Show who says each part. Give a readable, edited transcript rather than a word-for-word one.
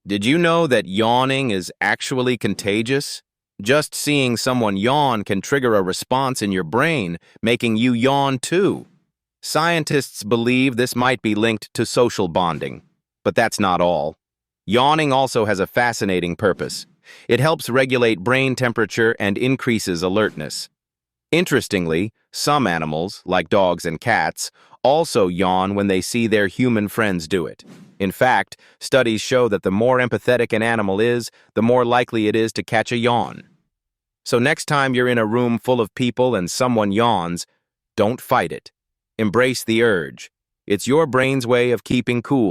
Speaker 1: Did you know that yawning is actually contagious? Just seeing someone yawn can trigger a response in your brain, making you yawn too. Scientists believe this might be linked to social bonding, but that's not all. Yawning also has a fascinating purpose. It helps regulate brain temperature and increases alertness. Interestingly, some animals, like dogs and cats, also yawn when they see their human friends do it. In fact, studies show that the more empathetic an animal is, the more likely it is to catch a yawn. So next time you're in a room full of people and someone yawns, don't fight it. Embrace the urge. It's your brain's way of keeping cool.